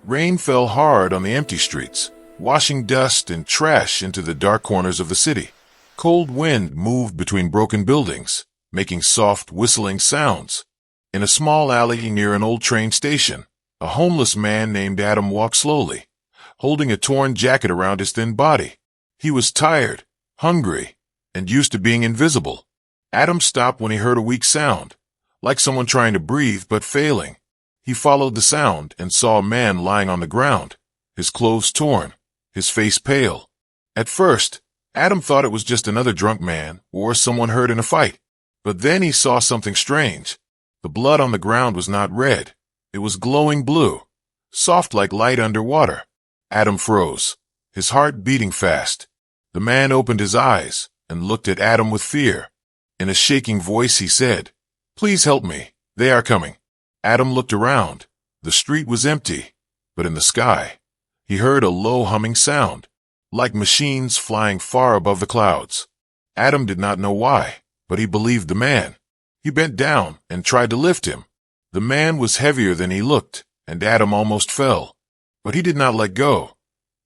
Rain fell hard on the empty streets, washing dust and trash into the dark corners of the city. Cold wind moved between broken buildings, making soft whistling sounds. In a small alley near an old train station, a homeless man named Adam walked slowly, holding a torn jacket around his thin body. He was tired, hungry, and used to being invisible. Adam stopped when he heard a weak sound, like someone trying to breathe but failing. He followed the sound and saw a man lying on the ground, his clothes torn, his face pale. At first, Adam thought it was just another drunk man or someone hurt in a fight. But then he saw something strange. The blood on the ground was not red. It was glowing blue, soft like light underwater. Adam froze, his heart beating fast. The man opened his eyes and looked at Adam with fear. In a shaking voice he said, "Please help me. They are coming." Adam looked around. The street was empty, but in the sky, he heard a low humming sound, like machines flying far above the clouds. Adam did not know why, but he believed the man. He bent down and tried to lift him. The man was heavier than he looked, and Adam almost fell. But he did not let go.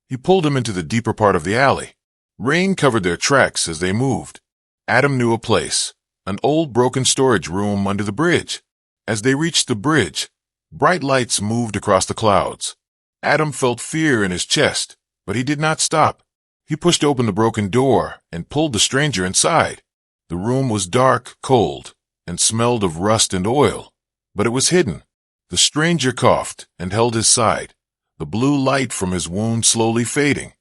He pulled him into the deeper part of the alley. Rain covered their tracks as they moved. Adam knew a place, an old broken storage room under the bridge. As they reached the bridge, bright lights moved across the clouds. Adam felt fear in his chest, but he did not stop. He pushed open the broken door and pulled the stranger inside. The room was dark, cold, and smelled of rust and oil, but it was hidden. The stranger coughed and held his side, the blue light from his wound slowly fading.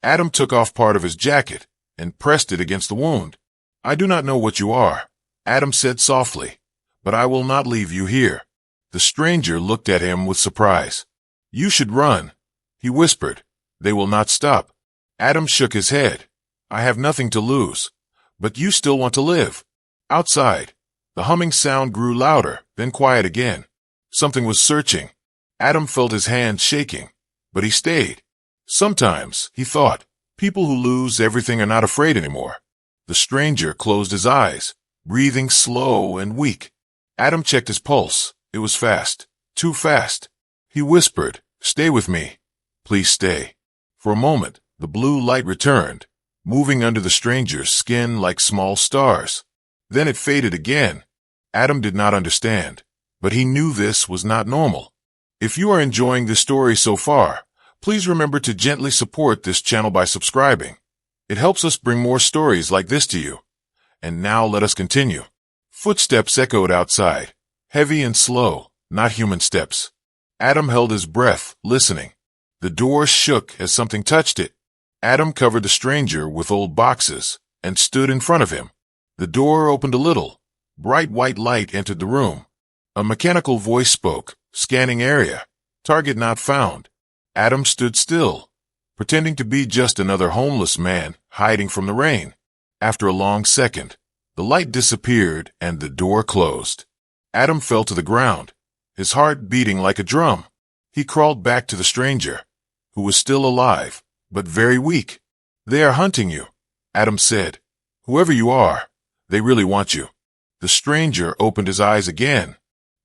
Adam took off part of his jacket and pressed it against the wound. "I do not know what you are," Adam said softly, "but I will not leave you here." The stranger looked at him with surprise. "You should run," he whispered. "They will not stop." Adam shook his head. "I have nothing to lose. But you still want to live." Outside, the humming sound grew louder, then quiet again. Something was searching. Adam felt his hands shaking, but he stayed. Sometimes, he thought, people who lose everything are not afraid anymore. The stranger closed his eyes, breathing slow and weak. Adam checked his pulse. It was fast, too fast. He whispered, "Stay with me. Please stay." For a moment, the blue light returned, moving under the stranger's skin like small stars. Then it faded again. Adam did not understand, but he knew this was not normal. If you are enjoying this story so far, please remember to gently support this channel by subscribing. It helps us bring more stories like this to you. And now let us continue. Footsteps echoed outside, heavy and slow, not human steps. Adam held his breath, listening. The door shook as something touched it. Adam covered the stranger with old boxes and stood in front of him. The door opened a little. Bright white light entered the room. A mechanical voice spoke, scanning area. Target not found. Adam stood still, pretending to be just another homeless man hiding from the rain. After a long second, the light disappeared and the door closed. Adam fell to the ground, his heart beating like a drum. He crawled back to the stranger, who was still alive, but very weak. "They are hunting you," Adam said. "Whoever you are, they really want you." The stranger opened his eyes again.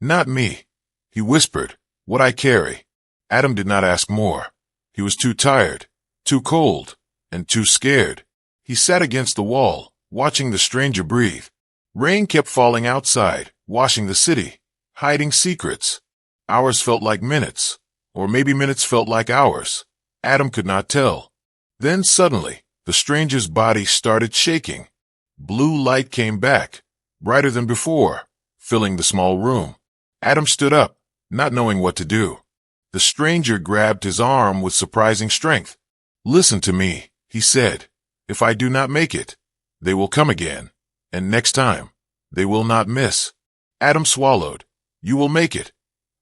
"Not me," he whispered. "What I carry." Adam did not ask more. He was too tired, too cold, and too scared. He sat against the wall, watching the stranger breathe. Rain kept falling outside, washing the city, hiding secrets. Hours felt like minutes, or maybe minutes felt like hours. Adam could not tell. Then suddenly, the stranger's body started shaking. Blue light came back, brighter than before, filling the small room. Adam stood up, not knowing what to do. The stranger grabbed his arm with surprising strength. "Listen to me," he said. "If I do not make it, they will come again. And next time, they will not miss." Adam swallowed. "You will make it.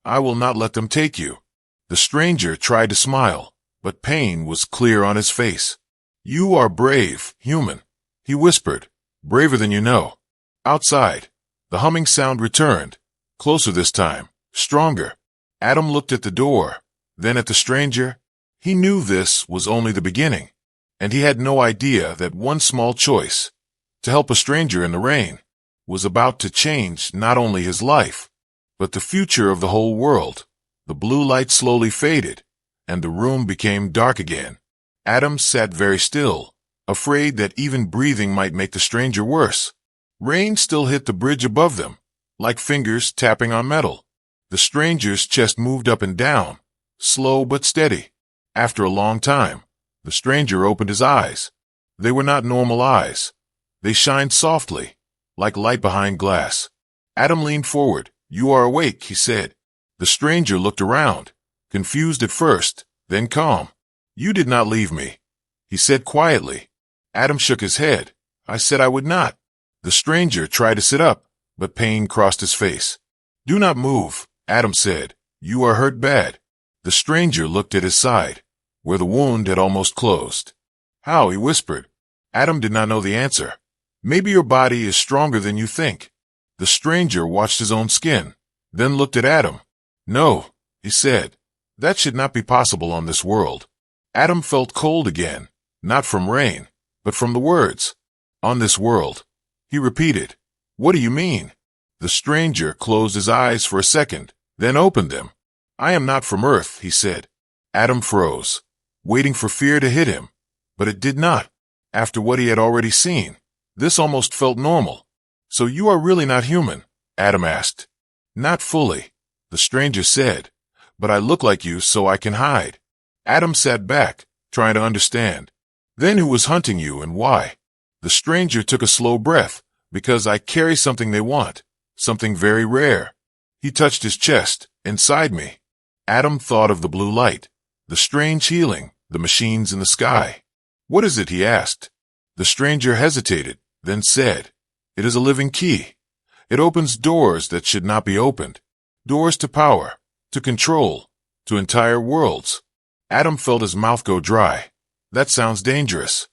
I will not let them take you." The stranger tried to smile, but pain was clear on his face. "You are brave, human," he whispered. "Braver than you know." Outside, the humming sound returned, closer this time, stronger. Adam looked at the door, then at the stranger. He knew this was only the beginning, and he had no idea that one small choice, to help a stranger in the rain, was about to change not only his life, but the future of the whole world. The blue light slowly faded, and the room became dark again. Adam sat very still, afraid that even breathing might make the stranger worse. Rain still hit the bridge above them, like fingers tapping on metal. The stranger's chest moved up and down, slow but steady. After a long time, the stranger opened his eyes. They were not normal eyes. They shined softly, like light behind glass. Adam leaned forward. "You are awake," he said. The stranger looked around, confused at first, then calm. "You did not leave me," he said quietly. Adam shook his head. "I said I would not." The stranger tried to sit up, but pain crossed his face. "Do not move," Adam said. "You are hurt bad." The stranger looked at his side, where the wound had almost closed. "How?" he whispered. Adam did not know the answer. "Maybe your body is stronger than you think." The stranger watched his own skin, then looked at Adam. "No," he said. "That should not be possible on this world." Adam felt cold again, not from rain, but from the words. "On this world," he repeated. "What do you mean?" The stranger closed his eyes for a second, then opened them. "I am not from Earth," he said. Adam froze, waiting for fear to hit him, but it did not. After what he had already seen, this almost felt normal. "So you are really not human?" Adam asked. "Not fully," the stranger said, "but I look like you so I can hide." Adam sat back, trying to understand. "Then who was hunting you and why?" The stranger took a slow breath. "Because I carry something they want, something very rare." He touched his chest. "Inside me." Adam thought of the blue light, the strange healing, the machines in the sky. "What is it?" he asked. The stranger hesitated, then said, "It is a living key. It opens doors that should not be opened. Doors to power, to control, to entire worlds." Adam felt his mouth go dry. "That sounds dangerous."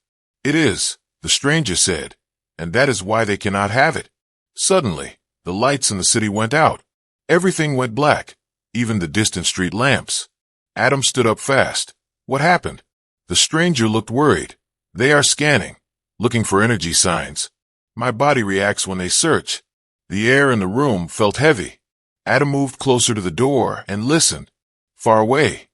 "It is," the stranger said, "and that is why they cannot have it." Suddenly, the lights in the city went out. Everything went black, even the distant street lamps. Adam stood up fast. "What happened?" The stranger looked worried. "They are scanning, looking for energy signs. My body reacts when they search." The air in the room felt heavy. Adam moved closer to the door and listened. Far away,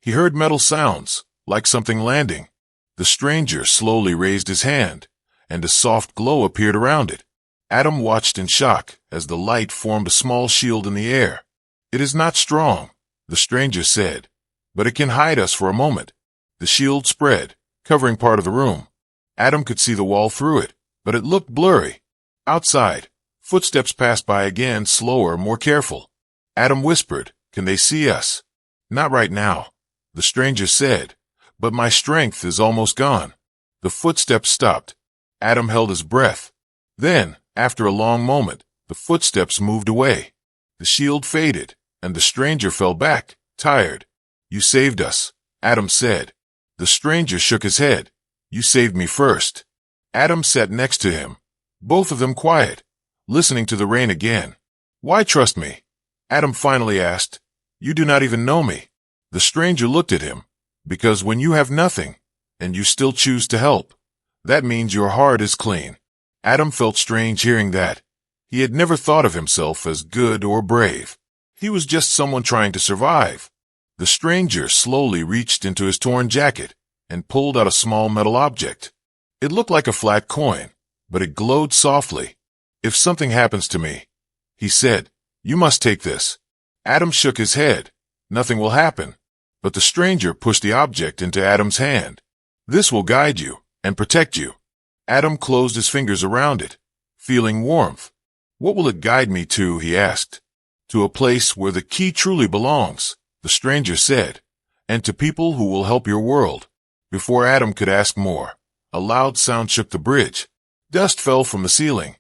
he heard metal sounds, like something landing. The stranger slowly raised his hand, and a soft glow appeared around it. Adam watched in shock as the light formed a small shield in the air. "It is not strong," the stranger said, "but it can hide us for a moment." The shield spread, covering part of the room. Adam could see the wall through it, but it looked blurry. Outside, footsteps passed by again, slower, more careful. Adam whispered, "Can they see us?" "Not right now," the stranger said, "but my strength is almost gone." The footsteps stopped. Adam held his breath. Then, after a long moment, the footsteps moved away. The shield faded, and the stranger fell back, tired. "You saved us," Adam said. The stranger shook his head. "You saved me first." Adam sat next to him, both of them quiet, listening to the rain again. "Why trust me?" Adam finally asked. "You do not even know me." The stranger looked at him. "Because when you have nothing, and you still choose to help, that means your heart is clean." Adam felt strange hearing that. He had never thought of himself as good or brave. He was just someone trying to survive. The stranger slowly reached into his torn jacket and pulled out a small metal object. It looked like a flat coin, but it glowed softly. "If something happens to me," he said, "you must take this." Adam shook his head. "Nothing will happen." But the stranger pushed the object into Adam's hand. "This will guide you and protect you." Adam closed his fingers around it, feeling warmth. "What will it guide me to?" he asked. "To a place where the key truly belongs," the stranger said, "and to people who will help your world." Before Adam could ask more, a loud sound shook the bridge. Dust fell from the ceiling.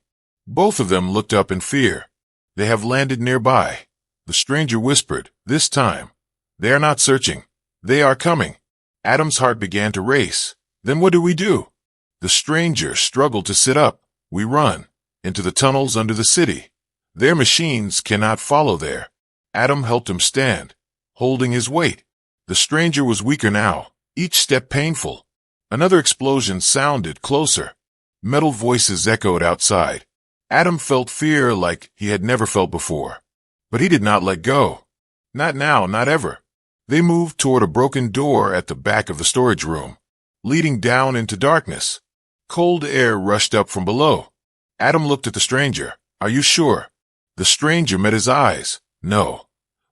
Both of them looked up in fear. "They have landed nearby," the stranger whispered. "This time, they are not searching. They are coming." Adam's heart began to race. "Then what do we do?" The stranger struggled to sit up. "We run into the tunnels under the city. Their machines cannot follow there." Adam helped him stand, holding his weight. The stranger was weaker now, each step painful. Another explosion sounded closer. Metal voices echoed outside. Adam felt fear like he had never felt before. But he did not let go. Not now, not ever. They moved toward a broken door at the back of the storage room, leading down into darkness. Cold air rushed up from below. Adam looked at the stranger. "Are you sure?" The stranger met his eyes. "No,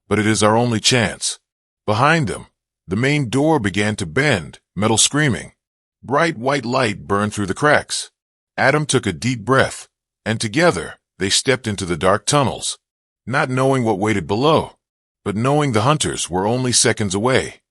but it is our only chance." Behind them, the main door began to bend, metal screaming. Bright white light burned through the cracks. Adam took a deep breath, and together they stepped into the dark tunnels, not knowing what waited below, but knowing the hunters were only seconds away.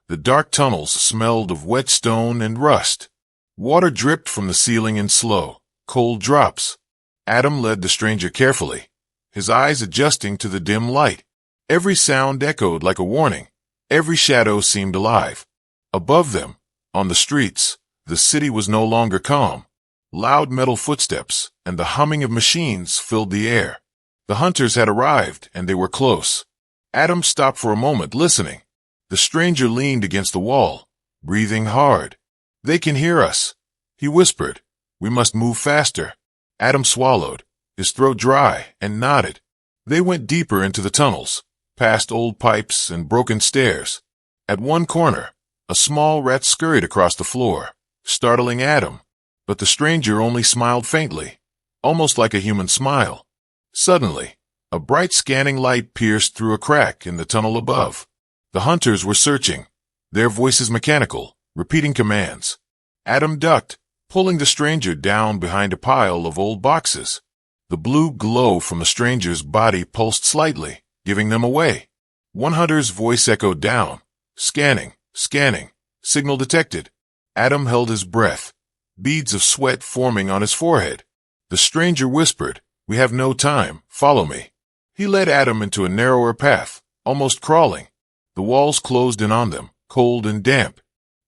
The dark tunnels smelled of wet stone and rust. Water dripped from the ceiling in slow, cold drops. Adam led the stranger carefully, his eyes adjusting to the dim light. Every sound echoed like a warning. Every shadow seemed alive. Above them, on the streets, the city was no longer calm. Loud metal footsteps and the humming of machines filled the air. The hunters had arrived, and they were close. Adam stopped for a moment, listening. The stranger leaned against the wall, breathing hard. "They can hear us," he whispered. "We must move faster." Adam swallowed, his throat dry, and nodded. They went deeper into the tunnels, past old pipes and broken stairs. At one corner, a small rat scurried across the floor, startling Adam. But the stranger only smiled faintly, almost like a human smile. Suddenly, a bright scanning light pierced through a crack in the tunnel above. The hunters were searching, their voices mechanical, repeating commands. Adam ducked, pulling the stranger down behind a pile of old boxes. The blue glow from the stranger's body pulsed slightly, giving them away. One hunter's voice echoed down. "Scanning, scanning, signal detected." Adam held his breath, beads of sweat forming on his forehead. The stranger whispered, "We have no time, follow me." He led Adam into a narrower path, almost crawling. The walls closed in on them, cold and damp.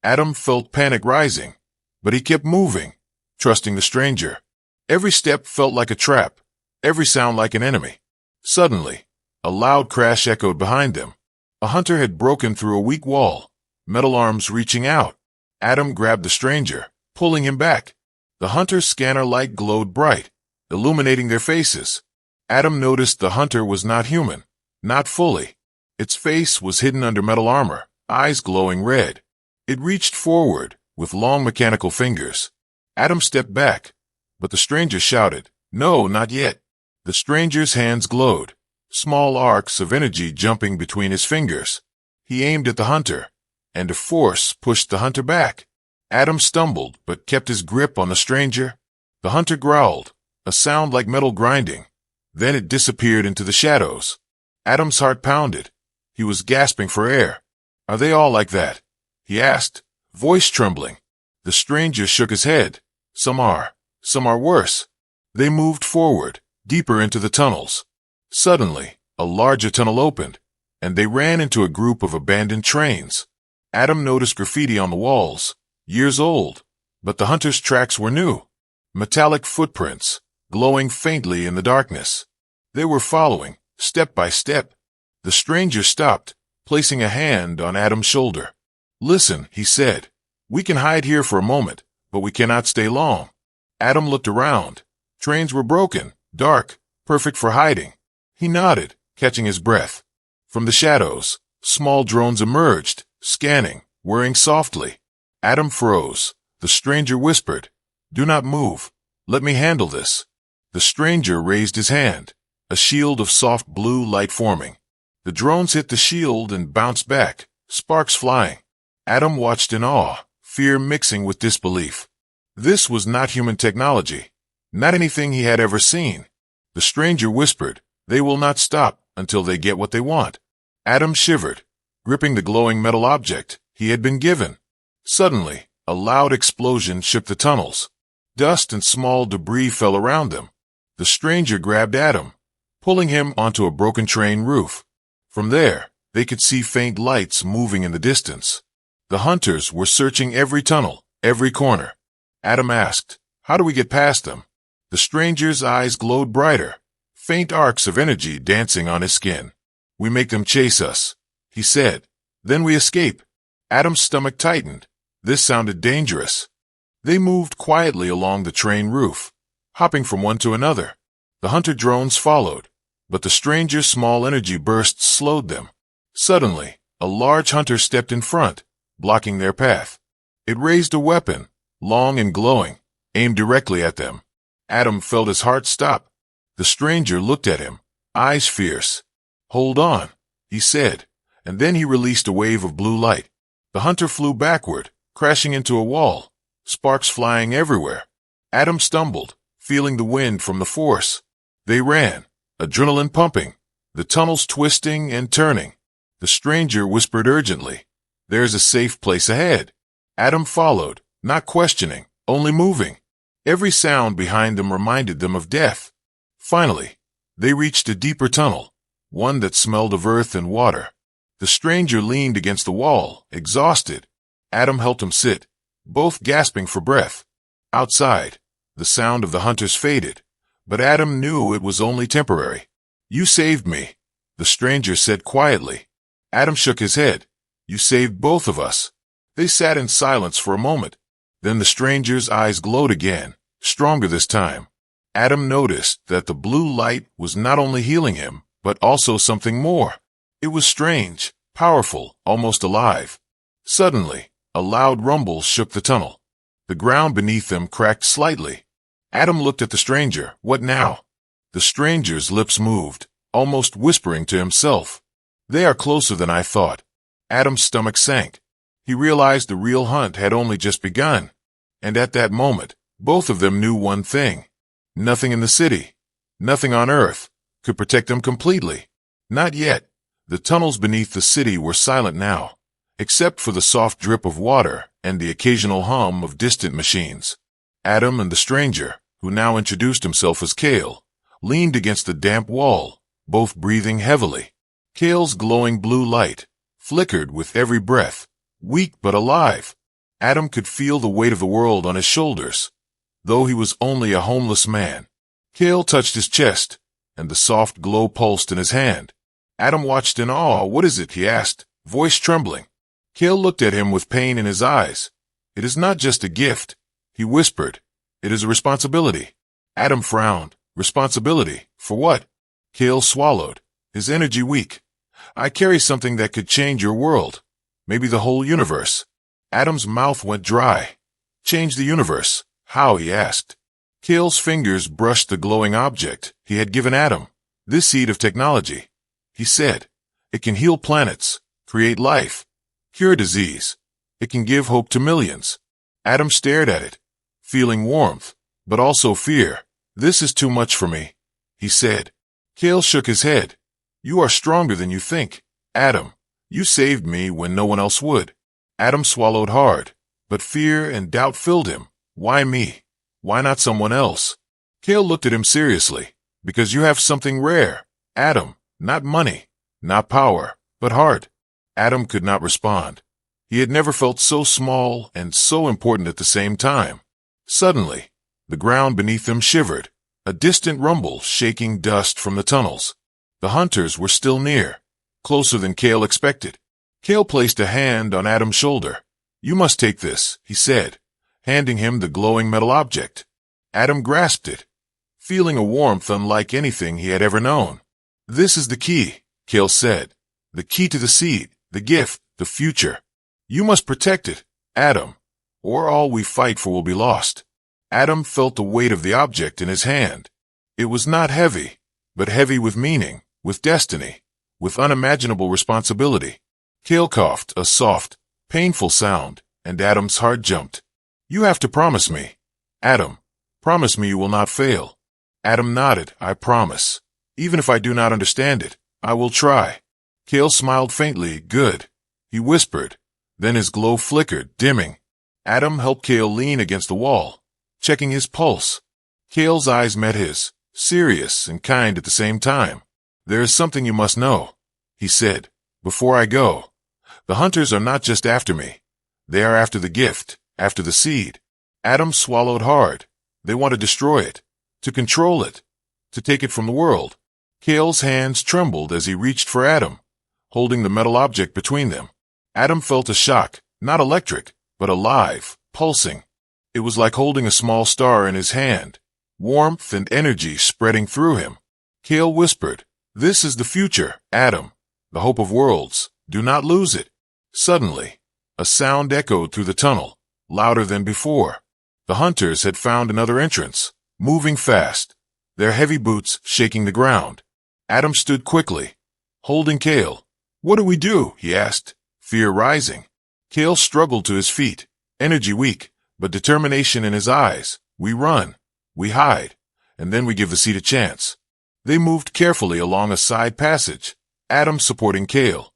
Adam felt panic rising, but he kept moving, trusting the stranger. Every step felt like a trap, every sound like an enemy. Suddenly, a loud crash echoed behind them. A hunter had broken through a weak wall, metal arms reaching out. Adam grabbed the stranger, pulling him back. The hunter's scanner light glowed bright, illuminating their faces. Adam noticed the hunter was not human, not fully. Its face was hidden under metal armor, eyes glowing red. It reached forward, with long mechanical fingers. Adam stepped back, but the stranger shouted, "No, not yet." The stranger's hands glowed, small arcs of energy jumping between his fingers. He aimed at the hunter, and a force pushed the hunter back. Adam stumbled, but kept his grip on the stranger. The hunter growled, a sound like metal grinding. Then it disappeared into the shadows. Adam's heart pounded. He was gasping for air. "Are they all like that?" he asked, voice trembling. The stranger shook his head. Some are worse." They moved forward, deeper into the tunnels. Suddenly, a larger tunnel opened, and they ran into a group of abandoned trains. Adam noticed graffiti on the walls, years old, but the hunter's tracks were new. Metallic footprints, glowing faintly in the darkness. They were following, step by step. The stranger stopped, placing a hand on Adam's shoulder. "Listen," he said. "We can hide here for a moment, but we cannot stay long." Adam looked around. Trains were broken, dark, perfect for hiding. He nodded, catching his breath. From the shadows, small drones emerged, scanning, whirring softly. Adam froze. The stranger whispered, "Do not move. Let me handle this." The stranger raised his hand, a shield of soft blue light forming. The drones hit the shield and bounced back, sparks flying. Adam watched in awe, fear mixing with disbelief. This was not human technology, not anything he had ever seen. The stranger whispered, "They will not stop until they get what they want." Adam shivered, gripping the glowing metal object he had been given. Suddenly, a loud explosion shook the tunnels. Dust and small debris fell around them. The stranger grabbed Adam, pulling him onto a broken train roof. From there, they could see faint lights moving in the distance. The hunters were searching every tunnel, every corner. Adam asked, "How do we get past them?" The stranger's eyes glowed brighter, faint arcs of energy dancing on his skin. "We make them chase us," he said. "Then we escape." Adam's stomach tightened. This sounded dangerous. They moved quietly along the train roof, hopping from one to another. The hunter drones followed, but the stranger's small energy bursts slowed them. Suddenly, A large hunter stepped in front, blocking their path. It raised a weapon, long and glowing, aimed directly at them. Adam felt his heart stop. The stranger looked at him, eyes fierce. "Hold on," he said, and then he released a wave of blue light. The hunter flew backward, crashing into a wall, sparks flying everywhere. Adam stumbled, feeling the wind from the force. They ran, adrenaline pumping, the tunnels twisting and turning. The stranger whispered urgently, "There's a safe place ahead." Adam followed, not questioning, only moving. Every sound behind them reminded them of death. Finally, they reached a deeper tunnel, one that smelled of earth and water. The stranger leaned against the wall, exhausted. Adam helped him sit, both gasping for breath. Outside, the sound of the hunters faded, but Adam knew it was only temporary. "You saved me," the stranger said quietly. Adam shook his head. "You saved both of us." They sat in silence for a moment. Then the stranger's eyes glowed again, stronger this time. Adam noticed that the blue light was not only healing him, but also something more. It was strange, powerful, almost alive. Suddenly, a loud rumble shook the tunnel. The ground beneath them cracked slightly. Adam looked at the stranger. "What now?" The stranger's lips moved, almost whispering to himself. "They are closer than I thought." Adam's stomach sank. He realized the real hunt had only just begun. And at that moment, both of them knew one thing. Nothing in the city, nothing on Earth, could protect them completely. Not yet. The tunnels beneath the city were silent now, except for the soft drip of water and the occasional hum of distant machines. Adam and the stranger, who now introduced himself as Kale, leaned against the damp wall, both breathing heavily. Kale's glowing blue light flickered with every breath, weak but alive. Adam could feel the weight of the world on his shoulders, though he was only a homeless man. Kale touched his chest, and the soft glow pulsed in his hand. Adam watched in awe. "What is it?" he asked, voice trembling. Kale looked at him with pain in his eyes. "It is not just a gift," he whispered. "It is a responsibility." Adam frowned. "Responsibility? For what?" Kale swallowed, his energy weak. "I carry something that could change your world. Maybe the whole universe." Adam's mouth went dry. "Change the universe? How?" he asked. Kale's fingers brushed the glowing object he had given Adam. "This seed of technology," he said. "It can heal planets, create life, cure disease. It can give hope to millions." Adam stared at it, feeling warmth, but also fear. "This is too much for me," he said. Kale shook his head. "You are stronger than you think, Adam. You saved me when no one else would." Adam swallowed hard, but fear and doubt filled him. Why me? Why not someone else? Kale looked at him seriously. "Because you have something rare, Adam. Not money, not power, but heart." Adam could not respond. He had never felt so small and so important at the same time. Suddenly, the ground beneath them shivered, a distant rumble shaking dust from the tunnels. The hunters were still near, closer than Kale expected. Kale placed a hand on Adam's shoulder. "You must take this," he said, handing him the glowing metal object. Adam grasped it, feeling a warmth unlike anything he had ever known. "This is the key," Kale said. "The key to the seed, the gift, the future. You must protect it, Adam, or all we fight for will be lost." Adam felt the weight of the object in his hand. It was not heavy, but heavy with meaning, with destiny, with unimaginable responsibility. Kale coughed, a soft, painful sound, and Adam's heart jumped. "You have to promise me, Adam. Promise me you will not fail." Adam nodded. "I promise. Even if I do not understand it, I will try." Kale smiled faintly. "Good," he whispered. Then his glow flickered, dimming. Adam helped Kale lean against the wall, checking his pulse. Kale's eyes met his, serious and kind at the same time. "There is something you must know," he said, "before I go. The hunters are not just after me. They are after the gift, after the seed." Adam swallowed hard. They want to destroy it, to control it, to take it from the world. Kale's hands trembled as he reached for Adam, holding the metal object between them. Adam felt a shock, not electric, but alive, pulsing. It was like holding a small star in his hand, warmth and energy spreading through him. Kale whispered, "This is the future, Adam, the hope of worlds, Do not lose it. Suddenly, a sound echoed through the tunnel, louder than before. The hunters had found another entrance, moving fast, their heavy boots shaking the ground. Adam stood quickly, holding Kale. "What do we do?" he asked, fear rising. Kale struggled to his feet, energy weak, but determination in his eyes. "We run, we hide, and then we give the seed a chance." They moved carefully along a side passage, Adam supporting Kale.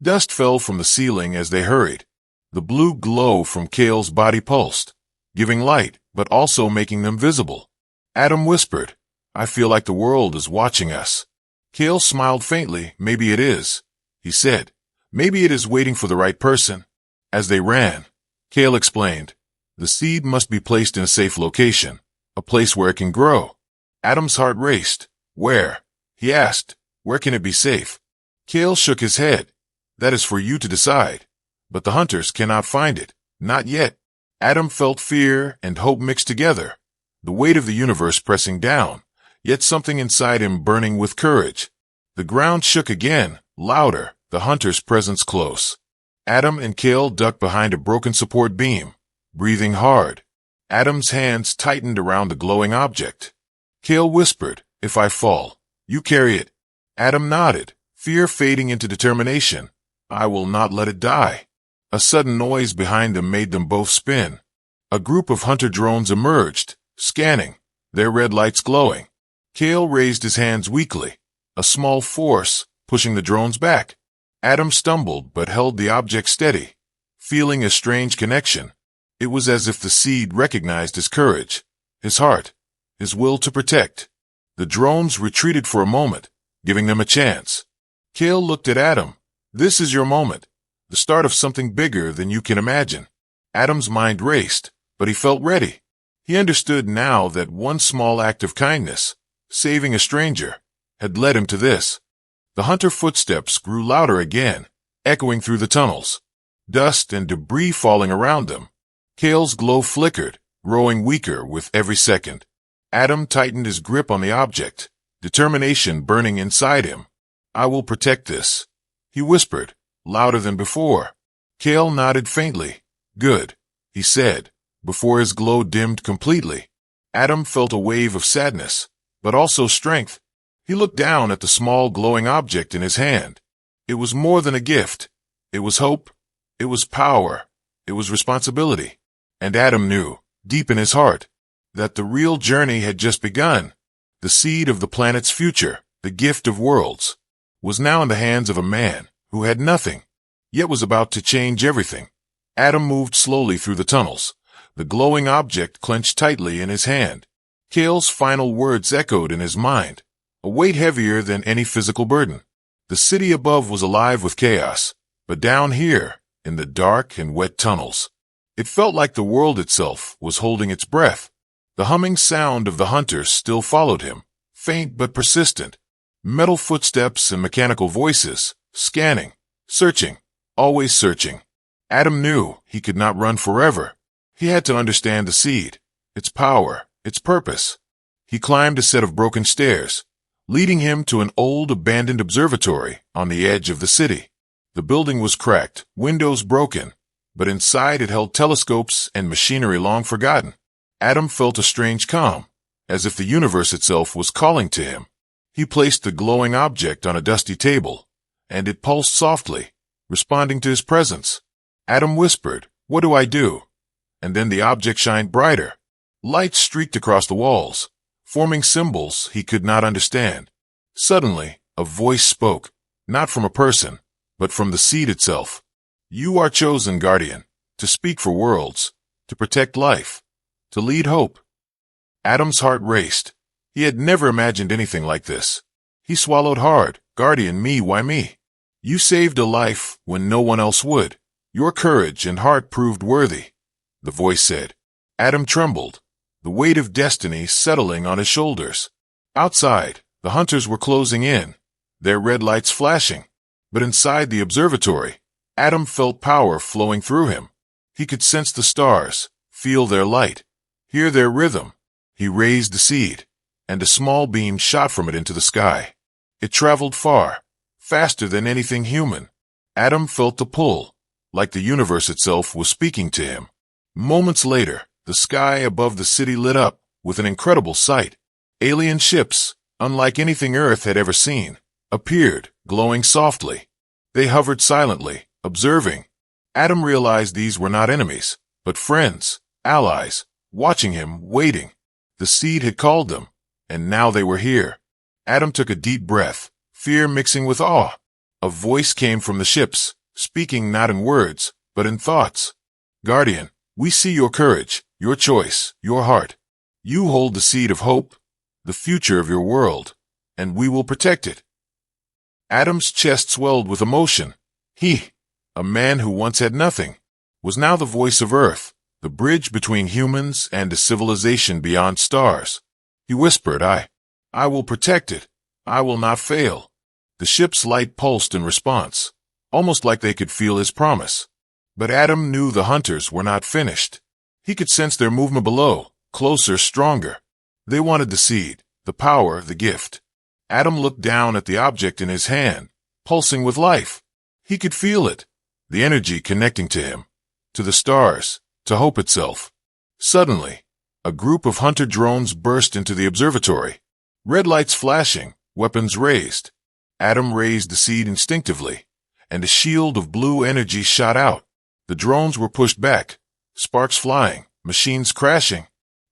Dust fell from the ceiling as they hurried. The blue glow from Kale's body pulsed, giving light but also making them visible. Adam whispered, "I feel like the world is watching us." Kale smiled faintly. "Maybe it is," he said. "Maybe it is waiting for the right person." As they ran, Kale explained, "The seed must be placed in a safe location, a place where it can grow." Adam's heart raced. "Where?" he asked. "Where can it be safe?" Kale shook his head. "That is for you to decide. But the hunters cannot find it. Not yet." Adam felt fear and hope mixed together, the weight of the universe pressing down, yet something inside him burning with courage. The ground shook again, louder, the hunter's presence close. Adam and Kale ducked behind a broken support beam, breathing hard. Adam's hands tightened around the glowing object. Kale whispered, "If I fall, you carry it." Adam nodded, fear fading into determination. "I will not let it die." A sudden noise behind them made them both spin. A group of hunter drones emerged, scanning, their red lights glowing. Kale raised his hands weakly, a small force pushing the drones back. Adam stumbled but held the object steady, feeling a strange connection. It was as if the seed recognized his courage, his heart, his will to protect. The drones retreated for a moment, giving them a chance. Kale looked at Adam. "This is your moment, the start of something bigger than you can imagine." Adam's mind raced, but he felt ready. He understood now that one small act of kindness, saving a stranger, had led him to this. The hunter footsteps grew louder again, echoing through the tunnels, dust and debris falling around them. Kale's glow flickered, growing weaker with every second. Adam tightened his grip on the object, determination burning inside him. "I will protect this," he whispered, louder than before. Kale nodded faintly. "Good," he said, before his glow dimmed completely. Adam felt a wave of sadness, but also strength. He looked down at the small glowing object in his hand. It was more than a gift. It was hope. It was power. It was responsibility. And Adam knew, deep in his heart, that the real journey had just begun. The seed of the planet's future, the gift of worlds, was now in the hands of a man who had nothing, yet was about to change everything. Adam moved slowly through the tunnels, the glowing object clenched tightly in his hand. Kale's final words echoed in his mind, a weight heavier than any physical burden. The city above was alive with chaos, but down here, in the dark and wet tunnels, it felt like the world itself was holding its breath. The humming sound of the hunters still followed him, faint but persistent. Metal footsteps and mechanical voices, scanning, searching, always searching. Adam knew he could not run forever. He had to understand the seed, its power, its purpose. He climbed a set of broken stairs, leading him to an old abandoned observatory on the edge of the city. The building was cracked, windows broken, but inside it held telescopes and machinery long forgotten. Adam felt a strange calm, as if the universe itself was calling to him. He placed the glowing object on a dusty table, and it pulsed softly, responding to his presence. Adam whispered, "What do I do?" And then the object shined brighter. Light streaked across the walls, forming symbols he could not understand. Suddenly, a voice spoke, not from a person, but from the seed itself. "You are chosen, Guardian, to speak for worlds, to protect life, to lead hope." Adam's heart raced. He had never imagined anything like this. He swallowed hard. "Guardian, me, why me? You saved a life when no one else would. Your courage and heart proved worthy," the voice said. Adam trembled, the weight of destiny settling on his shoulders. Outside, the hunters were closing in, their red lights flashing. But inside the observatory, Adam felt power flowing through him. He could sense the stars, feel their light, hear their rhythm. He raised the seed, and a small beam shot from it into the sky. It traveled far, faster than anything human. Adam felt the pull, like the universe itself was speaking to him. Moments later, the sky above the city lit up with an incredible sight. Alien ships, unlike anything Earth had ever seen, appeared, glowing softly. They hovered silently, observing. Adam realized these were not enemies, but friends, allies, watching him, waiting. The seed had called them, and now they were here. Adam took a deep breath, fear mixing with awe. A voice came from the ships, speaking not in words, but in thoughts. Guardian, we see your courage, your choice, your heart. You hold the seed of hope, the future of your world, and we will protect it. Adam's chest swelled with emotion. He, a man who once had nothing, was now the voice of Earth, the bridge between humans and a civilization beyond stars. He whispered, I will protect it. I will not fail. The ship's light pulsed in response, almost like they could feel his promise. But Adam knew the hunters were not finished. He could sense their movement below, closer, stronger. They wanted the seed, the power, the gift. Adam looked down at the object in his hand, pulsing with life. He could feel it, the energy connecting to him, to the stars, to hope itself. Suddenly, a group of hunter drones burst into the observatory. Red lights flashing, weapons raised. Adam raised the seed instinctively, and a shield of blue energy shot out. The drones were pushed back, sparks flying, machines crashing.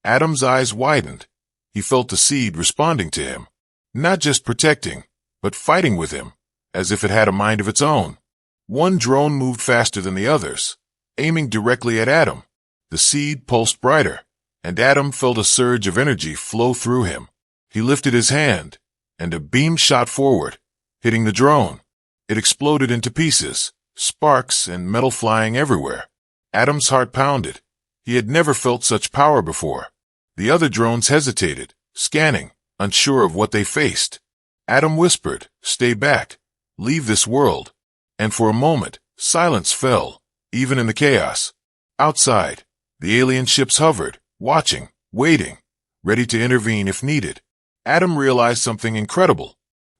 Adam's eyes widened. He felt the seed responding to him, not just protecting, but fighting with him, as if it had a mind of its own. One drone moved faster than the others, aiming directly at Adam. The seed pulsed brighter, and Adam felt a surge of energy flow through him. He lifted his hand, and a beam shot forward, hitting the drone. It exploded into pieces, sparks and metal flying everywhere. Adam's heart pounded. He had never felt such power before. The other drones hesitated, scanning, unsure of what they faced. Adam whispered, "Stay back. Leave this world." And for a moment, silence fell, even in the chaos. Outside, the alien ships hovered, watching, waiting, ready to intervene if needed. Adam realized something incredible.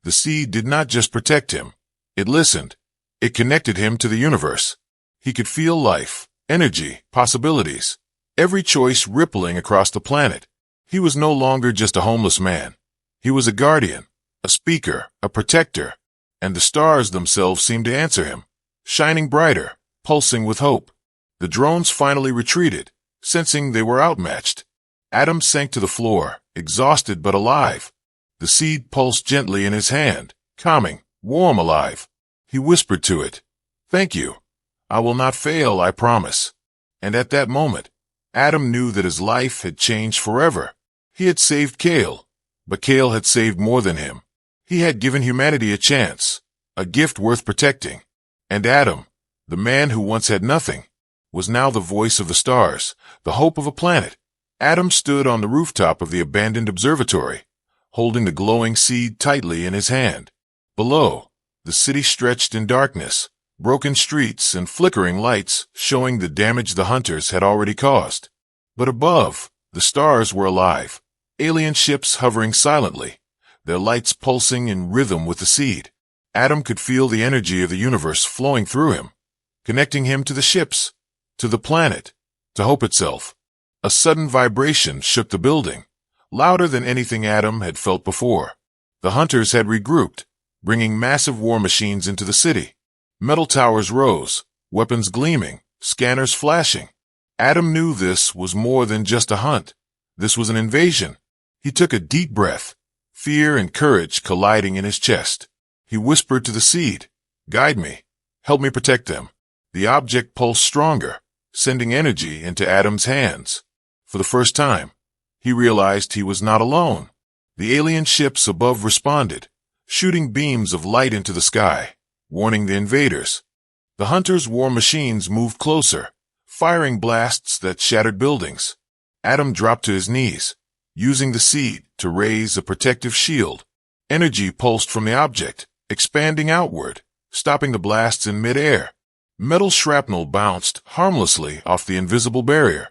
The seed did not just protect him. It listened. It connected him to the universe. He could feel life, energy, possibilities, every choice rippling across the planet. He was no longer just a homeless man. He was a guardian, a speaker, a protector, and the stars themselves seemed to answer him, shining brighter, pulsing with hope. The drones finally retreated, sensing they were outmatched. Adam sank to the floor, exhausted but alive. The seed pulsed gently in his hand, calming, warm, alive. He whispered to it, "Thank you. I will not fail, I promise." And at that moment, Adam knew that his life had changed forever. He had saved Kale, but Kale had saved more than him. He had given humanity a chance, a gift worth protecting. And Adam, the man who once had nothing, was now the voice of the stars, the hope of a planet. Adam stood on the rooftop of the abandoned observatory, holding the glowing seed tightly in his hand. Below, the city stretched in darkness, broken streets and flickering lights showing the damage the hunters had already caused. But above, the stars were alive, alien ships hovering silently, their lights pulsing in rhythm with the seed. Adam could feel the energy of the universe flowing through him, connecting him to the ships, to the planet, to hope itself. A sudden vibration shook the building, louder than anything Adam had felt before. The hunters had regrouped, bringing massive war machines into the city. Metal towers rose, weapons gleaming, scanners flashing. Adam knew this was more than just a hunt. This was an invasion. He took a deep breath, fear and courage colliding in his chest. He whispered to the seed, "Guide me. Help me protect them." The object pulsed stronger, sending energy into Adam's hands. For the first time, he realized he was not alone. The alien ships above responded, shooting beams of light into the sky, warning the invaders. The hunters' war machines moved closer, firing blasts that shattered buildings. Adam dropped to his knees, using the seed to raise a protective shield. Energy pulsed from the object, expanding outward, stopping the blasts in midair. Metal shrapnel bounced harmlessly off the invisible barrier.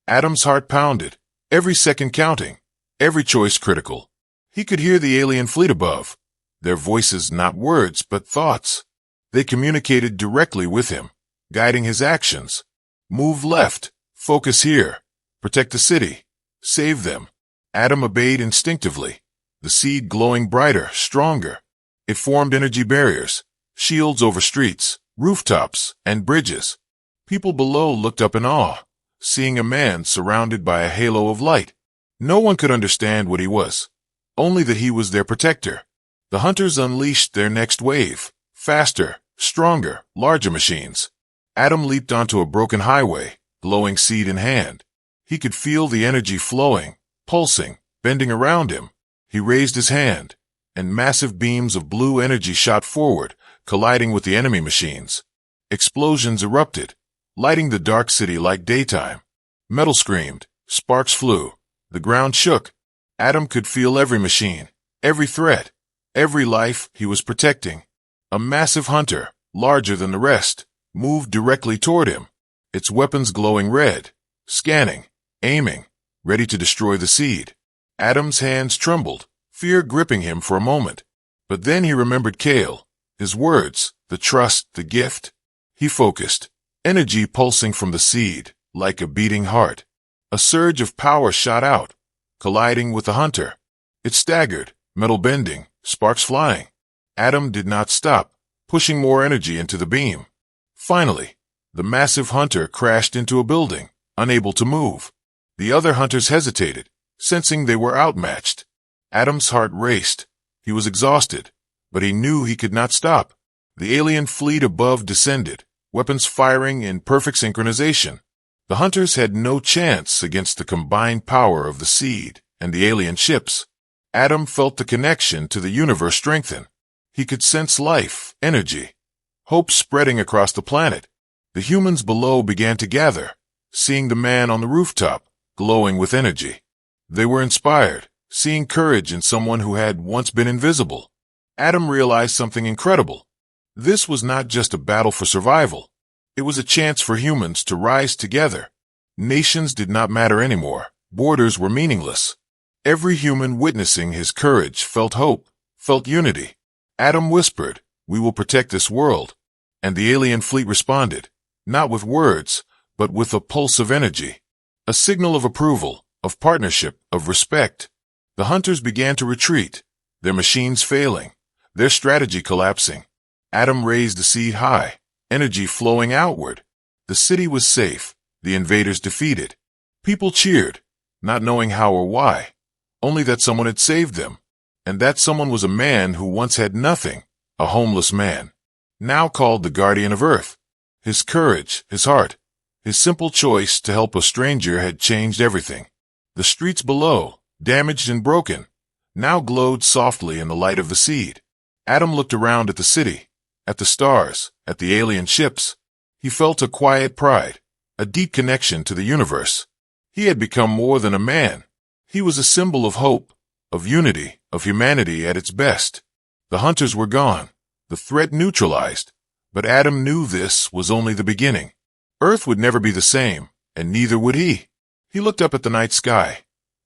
Adam's heart pounded, every second counting, every choice critical. He could hear the alien fleet above, their voices not words but thoughts. They communicated directly with him, guiding his actions. Move left, focus here, protect the city, save them. Adam obeyed instinctively, the seed glowing brighter, stronger. It formed energy barriers, shields over streets, rooftops, and bridges. People below looked up in awe, seeing a man surrounded by a halo of light. No one could understand what he was, only that he was their protector. The hunters unleashed their next wave, faster, stronger, larger machines. Adam leaped onto a broken highway, glowing seed in hand. He could feel the energy flowing, pulsing, bending around him. He raised his hand, and massive beams of blue energy shot forward, colliding with the enemy machines. Explosions erupted, lighting the dark city like daytime. Metal screamed, sparks flew, the ground shook. Adam could feel every machine, every threat, every life he was protecting. A massive hunter, larger than the rest, moved directly toward him, its weapons glowing red, scanning, aiming, ready to destroy the seed. Adam's hands trembled, fear gripping him for a moment. But then he remembered Kale, his words, the trust, the gift. He focused, energy pulsing from the seed, like a beating heart. A surge of power shot out, colliding with the hunter. It staggered, metal bending, sparks flying. Adam did not stop, pushing more energy into the beam. Finally, the massive hunter crashed into a building, unable to move. The other hunters hesitated, sensing they were outmatched. Adam's heart raced. He was exhausted, but he knew he could not stop. The alien fleet above descended, weapons firing in perfect synchronization. The hunters had no chance against the combined power of the seed and the alien ships. Adam felt the connection to the universe strengthen. He could sense life, energy, hope spreading across the planet. The humans below began to gather, seeing the man on the rooftop, glowing with energy. They were inspired, seeing courage in someone who had once been invisible. Adam realized something incredible. This was not just a battle for survival. It was a chance for humans to rise together. Nations did not matter anymore. Borders were meaningless. Every human witnessing his courage felt hope, felt unity. Adam whispered, "We will protect this world." And the alien fleet responded, not with words, but with a pulse of energy. A signal of approval, of partnership, of respect. The hunters began to retreat, their machines failing, their strategy collapsing. Adam raised the seed high, energy flowing outward. The city was safe, the invaders defeated. People cheered, not knowing how or why, only that someone had saved them. And that someone was a man who once had nothing, a homeless man, now called the Guardian of Earth. His courage, his heart, his simple choice to help a stranger had changed everything. The streets below, damaged and broken, now glowed softly in the light of the seed. Adam looked around at the city, at the stars, at the alien ships. He felt a quiet pride, a deep connection to the universe. He had become more than a man. He was a symbol of hope, of unity, of humanity at its best. The hunters were gone, the threat neutralized, but Adam knew this was only the beginning. Earth would never be the same, and neither would he. He looked up at the night sky,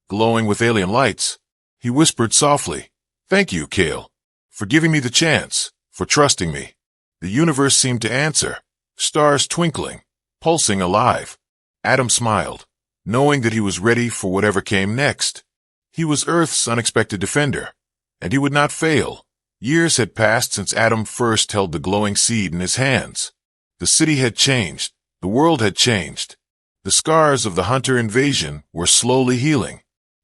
glowing with alien lights. He whispered softly, "Thank you, Kale, for giving me the chance, for trusting me." The universe seemed to answer, stars twinkling, pulsing alive. Adam smiled, knowing that he was ready for whatever came next. He was Earth's unexpected defender, and he would not fail. Years had passed since Adam first held the glowing seed in his hands. The city had changed. The world had changed. The scars of the hunter invasion were slowly healing.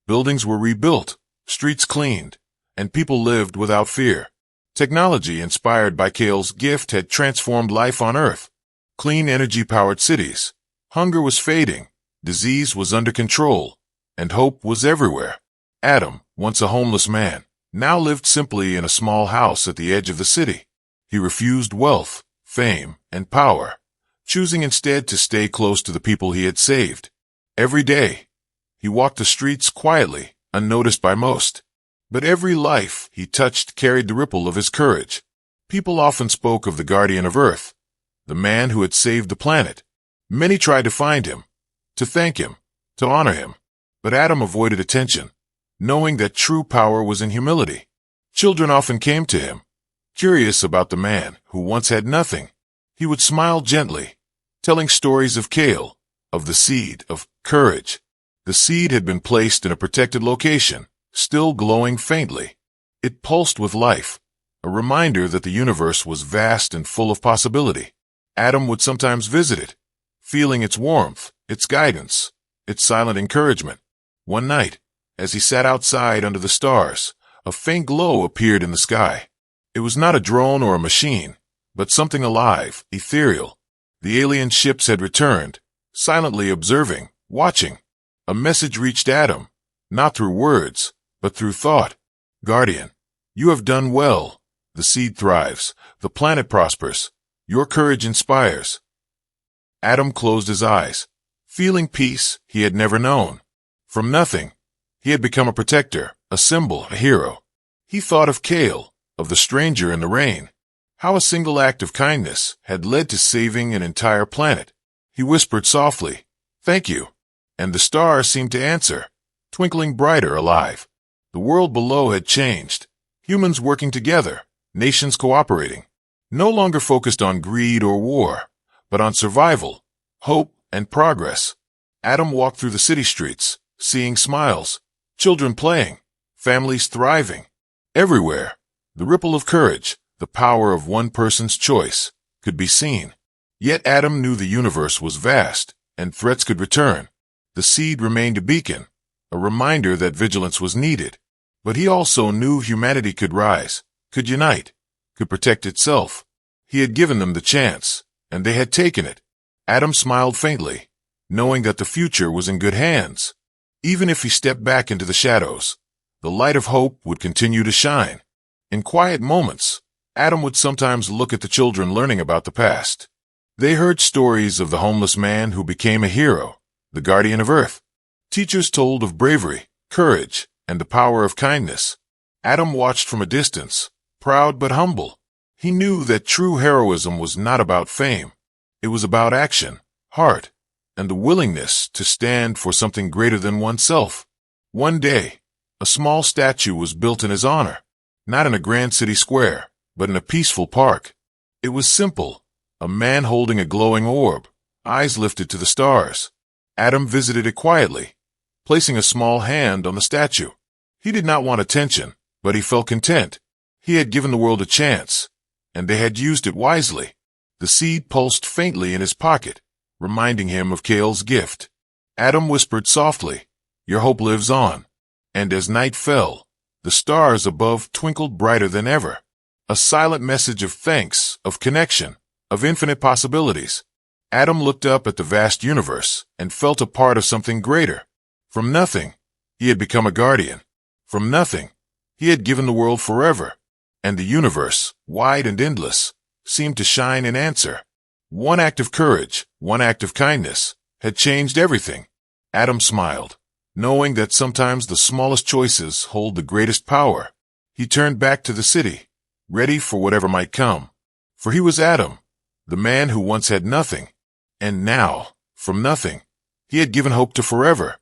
Buildings were rebuilt, streets cleaned, and people lived without fear. Technology inspired by Kale's gift had transformed life on Earth. Clean energy-powered cities. Hunger was fading, disease was under control, and hope was everywhere. Adam, once a homeless man, now lived simply in a small house at the edge of the city. He refused wealth, fame, and power, choosing instead to stay close to the people he had saved. Every day, he walked the streets quietly, unnoticed by most. But every life he touched carried the ripple of his courage. People often spoke of the Guardian of Earth, the man who had saved the planet. Many tried to find him, to thank him, to honor him. But Adam avoided attention, knowing that true power was in humility. Children often came to him, curious about the man who once had nothing. He would smile gently, telling stories of Kale, of the seed, of courage. The seed had been placed in a protected location, still glowing faintly. It pulsed with life, a reminder that the universe was vast and full of possibility. Adam would sometimes visit it, feeling its warmth, its guidance, its silent encouragement. One night, as he sat outside under the stars, a faint glow appeared in the sky. It was not a drone or a machine, but something alive, ethereal. The alien ships had returned, silently observing, watching. A message reached Adam, not through words, but through thought. Guardian, you have done well. The seed thrives, the planet prospers, your courage inspires. Adam closed his eyes, feeling peace he had never known. From nothing, he had become a protector, a symbol, a hero. He thought of Kale, of the stranger in the rain, how a single act of kindness had led to saving an entire planet. He whispered softly, "Thank you," and the stars seemed to answer, twinkling brighter, alive. The world below had changed, humans working together, nations cooperating, no longer focused on greed or war, but on survival, hope, and progress. Adam walked through the city streets, seeing smiles, children playing, families thriving. Everywhere, the ripple of courage, the power of one person's choice, could be seen. Yet Adam knew the universe was vast, and threats could return. The seed remained a beacon, a reminder that vigilance was needed. But he also knew humanity could rise, could unite, could protect itself. He had given them the chance, and they had taken it. Adam smiled faintly, knowing that the future was in good hands. Even if he stepped back into the shadows, the light of hope would continue to shine. In quiet moments, Adam would sometimes look at the children learning about the past. They heard stories of the homeless man who became a hero, the guardian of Earth. Teachers told of bravery, courage, and the power of kindness. Adam watched from a distance, proud but humble. He knew that true heroism was not about fame. It was about action, heart, and the willingness to stand for something greater than oneself. One day, a small statue was built in his honor, not in a grand city square, but in a peaceful park. It was simple, a man holding a glowing orb, eyes lifted to the stars. Adam visited it quietly, placing a small hand on the statue. He did not want attention, but he felt content. He had given the world a chance, and they had used it wisely. The seed pulsed faintly in his pocket, reminding him of Kale's gift. Adam whispered softly, "Your hope lives on." And as night fell, the stars above twinkled brighter than ever. A silent message of thanks, of connection, of infinite possibilities. Adam looked up at the vast universe and felt a part of something greater. From nothing, he had become a guardian. From nothing, he had given the world forever. And the universe, wide and endless, seemed to shine in answer. One act of courage, one act of kindness, had changed everything. Adam smiled, knowing that sometimes the smallest choices hold the greatest power. He turned back to the city, ready for whatever might come. For he was Adam, the man who once had nothing. And now, from nothing, he had given hope to forever.